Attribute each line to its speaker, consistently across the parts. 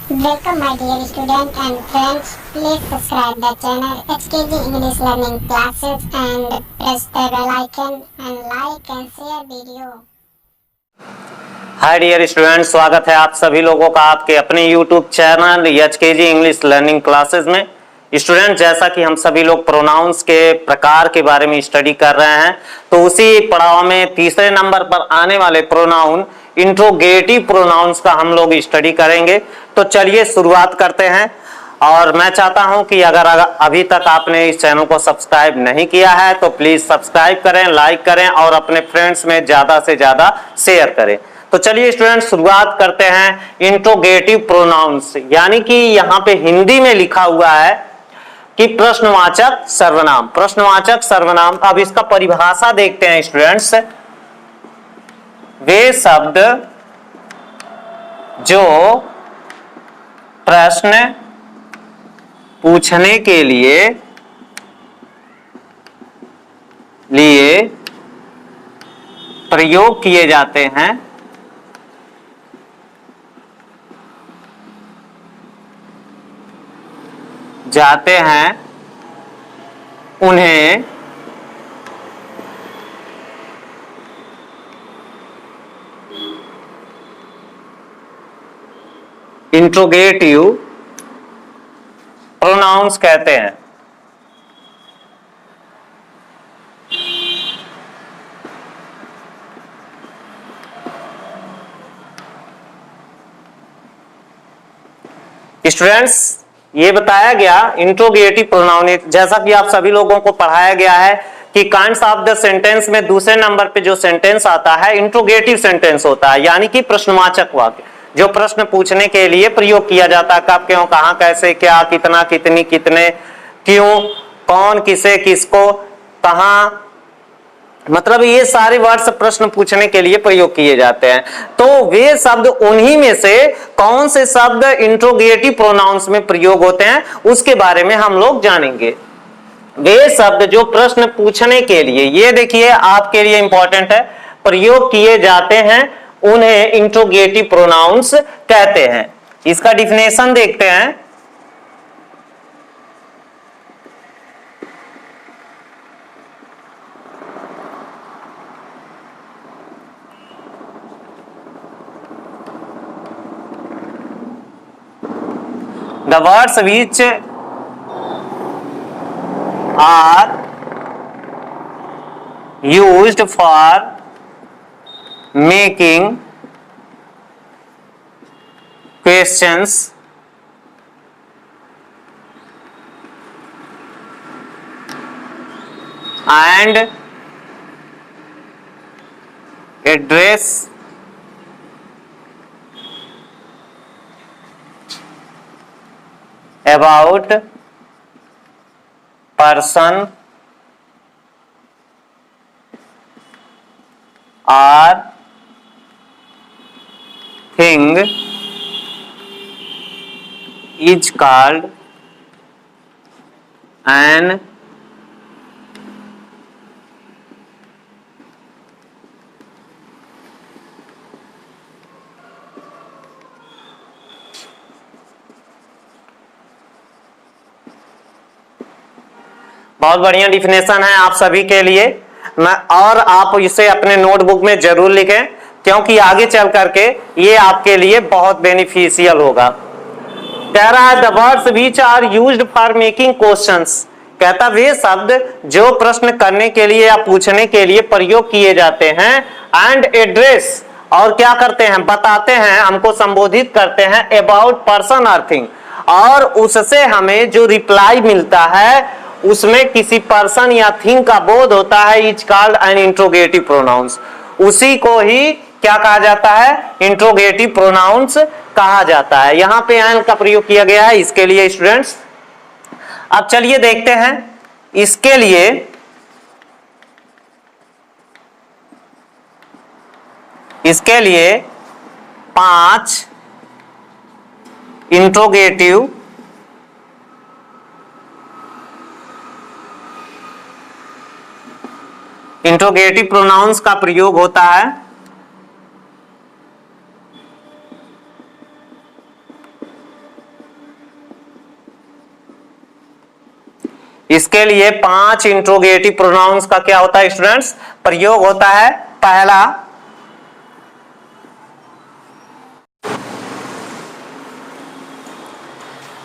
Speaker 1: Welcome my dear student and friends. Please subscribe the channel HKG English Learning Classes and press the bell icon and like and share video.
Speaker 2: Hi dear student, स्वागत है आप सभी लोगों का आपके अपने YouTube channel HKG English learning classes में। Student, जैसा कि हम सभी लोग प्रोनाउंस के प्रकार के बारे में स्टडी कर रहे हैं, तो उसी पड़ाव में तीसरे नंबर पर आने वाले प्रोनाउन इंट्रोगेटिव प्रोनाउंस का हम लोग स्टडी करेंगे। तो चलिए शुरुआत करते हैं। और मैं चाहता हूं कि अगर अभी तक आपने इस चैनल को सब्सक्राइब नहीं किया है तो प्लीज सब्सक्राइब करें, लाइक करें और अपने फ्रेंड्स में ज्यादा से ज्यादा शेयर करें। तो चलिए स्टूडेंट, शुरुआत करते हैं इंट्रोगेटिव प्रोनाउंस, यानी कि यहाँ पे हिंदी में लिखा हुआ है कि प्रश्नवाचक सर्वनाम। प्रश्नवाचक सर्वनाम, अब इसका परिभाषा देखते हैं स्टूडेंट्स। वे शब्द जो प्रश्न पूछने के लिए प्रयोग किए जाते हैं, उन्हें इंट्रोगेटिव प्रोनाउंस कहते हैं। स्टूडेंट्स, ये बताया गया इंट्रोगेटिव प्रोनाउन, जैसा कि आप सभी लोगों को पढ़ाया गया है कि काइंड्स ऑफ द सेंटेंस में दूसरे नंबर पे जो सेंटेंस आता है इंट्रोगेटिव सेंटेंस होता है, यानी कि प्रश्नवाचक वाक्य जो प्रश्न पूछने के लिए प्रयोग किया जाता है। कब, क्यों, कहां, कैसे, क्या, कितना, कितनी, कितने, क्यों, कौन, किसे, किसको, कहां, मतलब ये सारे वर्ड्स प्रश्न पूछने के लिए प्रयोग किए जाते हैं। तो वे शब्द, उन्हीं में से कौन से शब्द इंट्रोगेटिव प्रोनाउंस में प्रयोग होते हैं उसके बारे में हम लोग जानेंगे। वे शब्द जो प्रश्न पूछने के लिए, ये देखिए आपके लिए इंपॉर्टेंट है, प्रयोग किए जाते हैं, उन्हें इंट्रोगेटिव प्रोनाउंस कहते हैं। इसका डिफिनेशन देखते हैं। The words which are used for making questions and address about person or thing is called an बहुत बढ़िया डिफिनेशन है आप सभी के लिए। और आप इसे अपने नोटबुक में जरूर लिखें, क्योंकि आगे चल करके ये आपके लिए बहुत बेनिफिशियल होगा। कह रहा है the words which are used for making questions, कहता वे शब्द जो प्रश्न करने के लिए या पूछने के लिए प्रयोग किए जाते हैं, एंड एड्रेस, और क्या करते हैं, बताते हैं, हमको संबोधित करते हैं, अबाउट पर्सन और थिंग, और उससे हमें जो रिप्लाई मिलता है उसमें किसी पर्सन या थिंग का बोध होता है, is called an interrogative pronounce. उसी को ही क्या कहा जाता है, इंट्रोगेटिव प्रोनाउंस कहा जाता है। यहां पे एन का प्रयोग किया गया है इसके लिए स्टूडेंट्स। अब चलिए देखते हैं इसके लिए 5 इंट्रोगेटिव प्रोनाउंस का प्रयोग होता है। इसके लिए 5 इंट्रोगेटिव प्रोनाउंस का क्या होता है स्टूडेंट्स, प्रयोग होता है। पहला,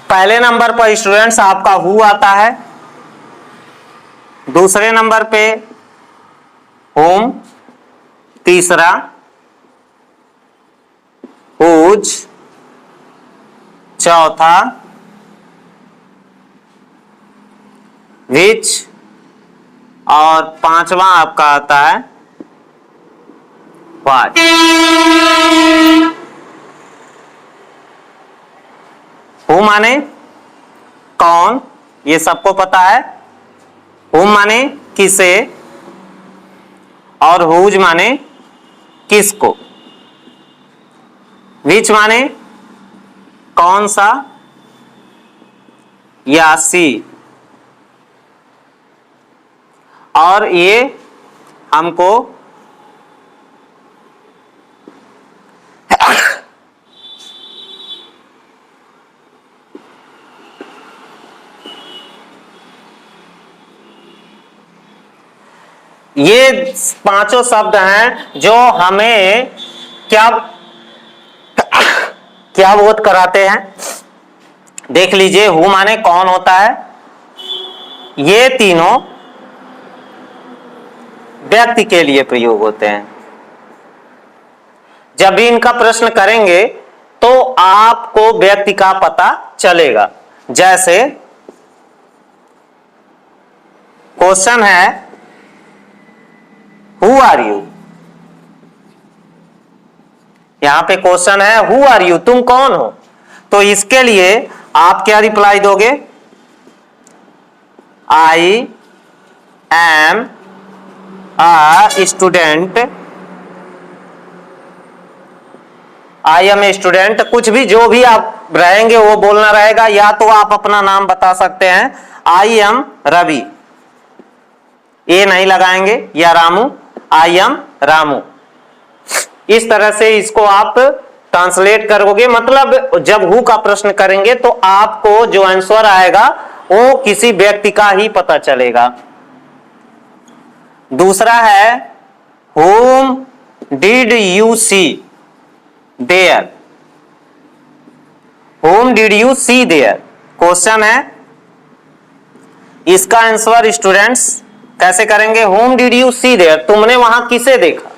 Speaker 2: पहले नंबर पर स्टूडेंट्स आपका हु आता है, दूसरे नंबर पे होम, तीसरा हुज, चौथा विच और पांचवा आपका आता है व्हाट। हु माने कौन, ये सबको पता है। हुम माने किसे और हुज माने किसको। विच माने कौन सा या सी, और ये हमको ये पांचों शब्द हैं जो हमें क्या क्या बोध कराते हैं। देख लीजिए, हु माने कौन होता है, ये तीनों व्यक्ति के लिए प्रयोग होते हैं। जब भी इनका प्रश्न करेंगे तो आपको व्यक्ति का पता चलेगा। जैसे क्वेश्चन है हु आर यू, यहां पे क्वेश्चन है हु आर यू, तुम कौन हो। तो इसके लिए आप क्या रिप्लाई दोगे, I am a student, I am a student, कुछ भी जो भी आप रहेंगे वो बोलना रहेगा। या तो आप अपना नाम बता सकते हैं, आई एम रवि, ए नहीं लगाएंगे, या रामू, आई एम रामू। इस तरह से इसको आप ट्रांसलेट करोगे। मतलब जब हु का प्रश्न करेंगे तो आपको जो आंसर आएगा वो किसी व्यक्ति का ही पता चलेगा। दूसरा है whom did you see there, whom did you see there question है। इसका आंसर स्टूडेंट्स कैसे करेंगे, whom did you see there, तुमने वहां किसे देखा,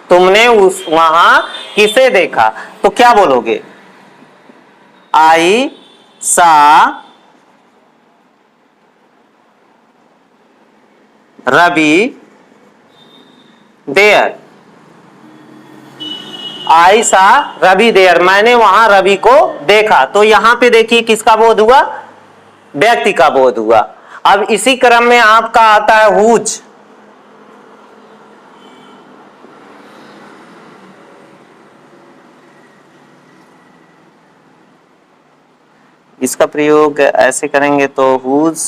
Speaker 2: तुमने वहां किसे देखा। तो क्या बोलोगे, आई सा रवि देयर, आई सा रवि देयर, मैंने वहां रवि को देखा। तो यहां पे देखिए किसका बोध हुआ, व्यक्ति का बोध हुआ। अब इसी क्रम में आपका आता है हुज। इसका प्रयोग ऐसे करेंगे तो हुज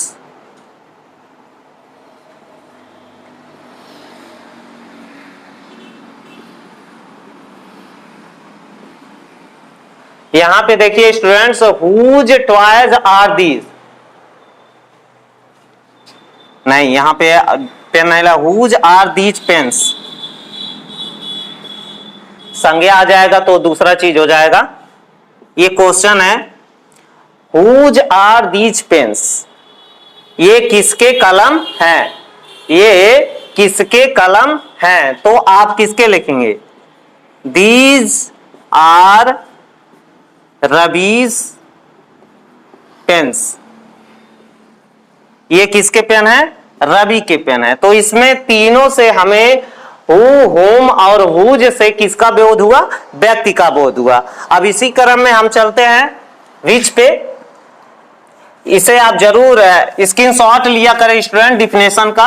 Speaker 2: यहां पे देखिए students, whose toys are these, नहीं यहां पे पेन नहीं लगा, हुज आर दीज पेन्स, संज्ञा आ जाएगा तो दूसरा चीज हो जाएगा। ये क्वेश्चन है हुज आर दीज पेन्स, ये किसके कलम हैं, ये किसके कलम हैं। तो आप किसके लिखेंगे, दीज आर रवीज पेन्स, ये किसके पेन है, रवि के पेन है। तो इसमें तीनों से हमें हु, होम और हुज से किसका बोध हुआ, व्यक्ति का बोध हुआ। अब इसी क्रम में हम चलते हैं विच पे। इसे आप जरूर स्क्रीनशॉट लिया करें स्टूडेंट डिफिनेशन का।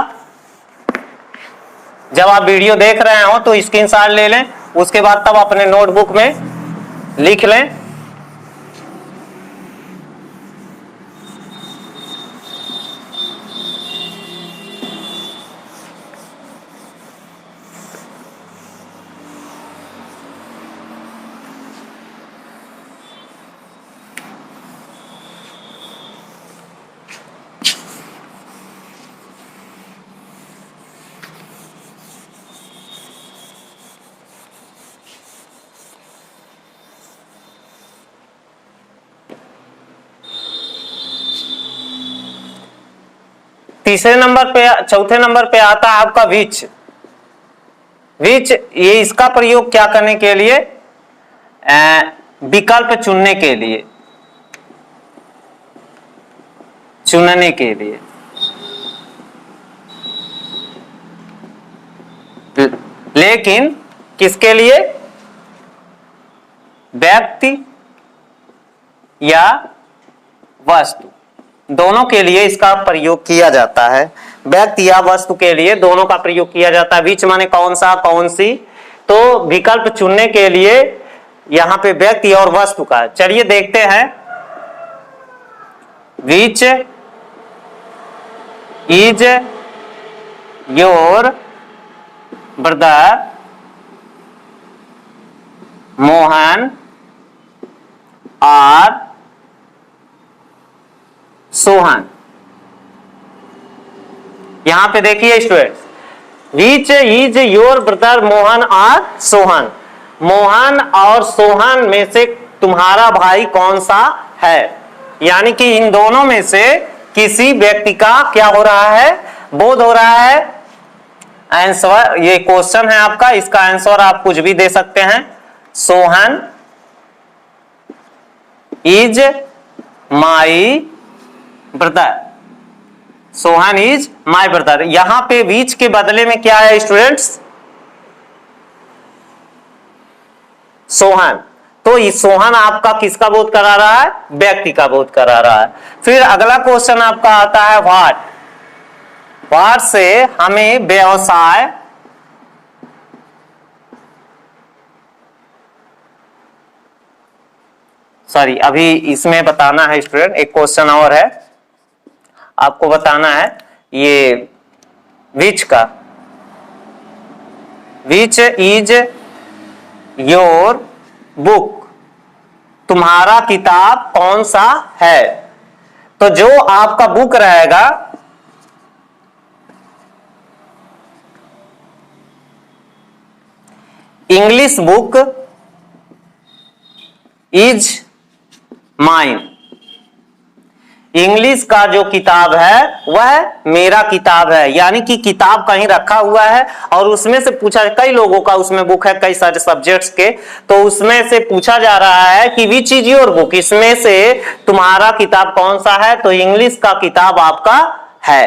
Speaker 2: जब आप वीडियो देख रहे हो तो स्क्रीनशॉट ले लें, उसके बाद तब अपने नोटबुक में लिख लें। तीसरे नंबर पे, चौथे नंबर पे आता है आपका विच। विच, ये इसका प्रयोग क्या करने के लिए? विकल्प चुनने के लिए, चुनने के लिए। लेकिन किसके लिए? व्यक्ति या वस्तु, दोनों के लिए इसका प्रयोग किया जाता है। व्यक्ति या वस्तु के लिए दोनों का प्रयोग किया जाता है। विच माने कौन सा, कौन सी, तो विकल्प चुनने के लिए यहां पे व्यक्ति और वस्तु का। चलिए देखते हैं। Which is your brother Mohan और सोहन। यहां पे देखिए students, which is your brother Mohan और सोहन। मोहन और सोहन में से तुम्हारा भाई कौन सा है? यानी कि इन दोनों में से किसी व्यक्ति का क्या हो रहा है? बोध हो रहा है। आंसर, ये क्वेश्चन है आपका, इसका आंसर आप कुछ भी दे सकते हैं। Sohan is my brother, Sohan is my brother. यहां पे विच के बदले में क्या है स्टूडेंट्स? सोहन। तो ये सोहन आपका किसका बोध करा रहा है? व्यक्ति का बोध करा रहा है। फिर अगला क्वेश्चन आपका आता है व्हाट। व्हाट से हमें व्यवसाय सॉरी, अभी इसमें बताना है स्टूडेंट, एक क्वेश्चन और है आपको बताना है ये विच का। विच इज योर बुक, तुम्हारा किताब कौन सा है? तो जो आपका बुक रहेगा English book is mine, English का जो किताब है वह मेरा किताब है। यानी कि किताब कहीं रखा हुआ है और उसमें से पूछा, कई लोगों का उसमें बुक है, कई सारे सब्जेक्ट्स के, तो उसमें से पूछा जा रहा है कि विच इज योर बुक, इसमें से तुम्हारा किताब कौन सा है? तो इंग्लिश का किताब आपका है।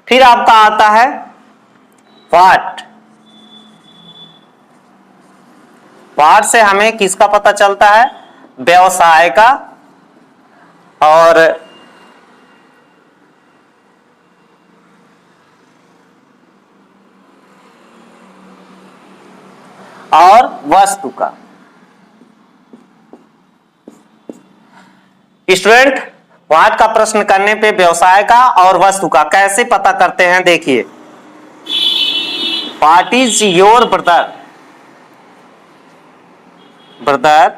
Speaker 2: फिर आपका आता है व्हाट। व्हाट से हमें किसका पता चलता है? व्यवसाय का। और वस्तु का। स्टूडेंट, व्हाट का प्रश्न करने पे व्यवसाय का और वस्तु का कैसे पता करते हैं? देखिए, what is your brother, brother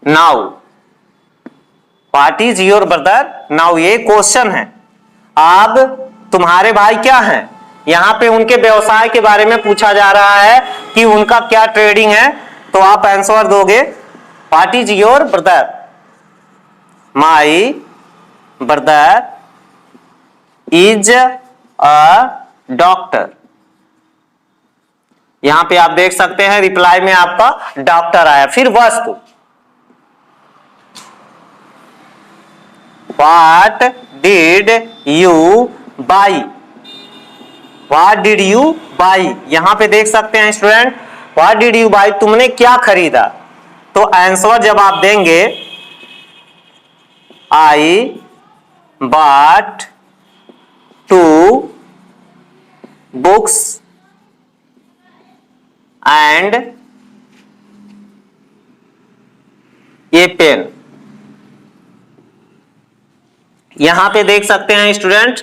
Speaker 2: now, what is your brother now, ये क्वेश्चन है। अब तुम्हारे भाई क्या हैं? यहां पे उनके व्यवसाय के बारे में पूछा जा रहा है कि उनका क्या ट्रेडिंग है, तो आप आंसर दोगे what is your brother, my brother is a doctor. यहां पे आप देख सकते हैं रिप्लाई में आपका डॉक्टर आया। फिर वस्तु, what did you by, what did you by, यहां पे देख सकते हैं student, what did you by, तुमने क्या खरीदा? तो आंसर जब आप देंगे आई बॉट 2 बुक्स एंड ये पेन। यहां पे देख सकते हैं स्टूडेंट,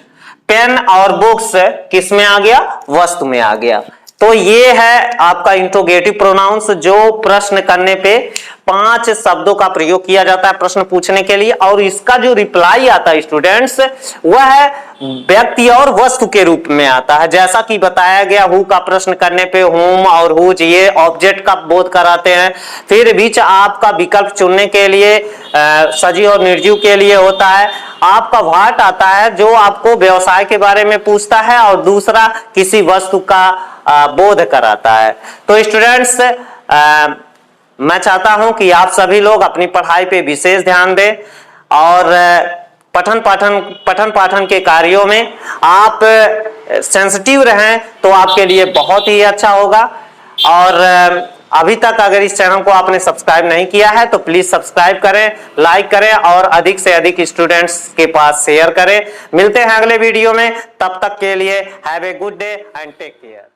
Speaker 2: पेन और बुक्स किस में आ गया? वस्तु में आ गया। तो ये है आपका इंट्रोगेटिव प्रोनाउंस, जो प्रश्न करने पे 5 शब्दों का प्रयोग किया जाता है प्रश्न पूछने के लिए, और इसका जो रिप्लाई आता है स्टूडेंट्स वह है व्यक्ति और वस्तु के रूप में आता है। जैसा कि बताया गया, हु का प्रश्न करने पे हुम और हुज ये ऑब्जेक्ट का बोध कराते हैं। फिर बीच आपका विकल्प चुनने के लिए सजीव और निर्जीव के लिए होता है। आपका व्हाट आता है जो आपको व्यवसाय के बारे में पूछता है, और दूसरा किसी वस्तु का बोध कराता है। तो स्टूडेंट्स मैं चाहता हूं कि आप सभी लोग अपनी पढ़ाई पे विशेष ध्यान दें, और पठन पाठन के कार्यों में आप सेंसिटिव रहें तो आपके लिए बहुत ही अच्छा होगा। और अभी तक अगर इस चैनल को आपने सब्सक्राइब नहीं किया है तो प्लीज सब्सक्राइब करें, लाइक करें और अधिक से अधिक स्टूडेंट्स के पास शेयर करें। मिलते हैं अगले वीडियो में, तब तक के लिए have a good day and take care.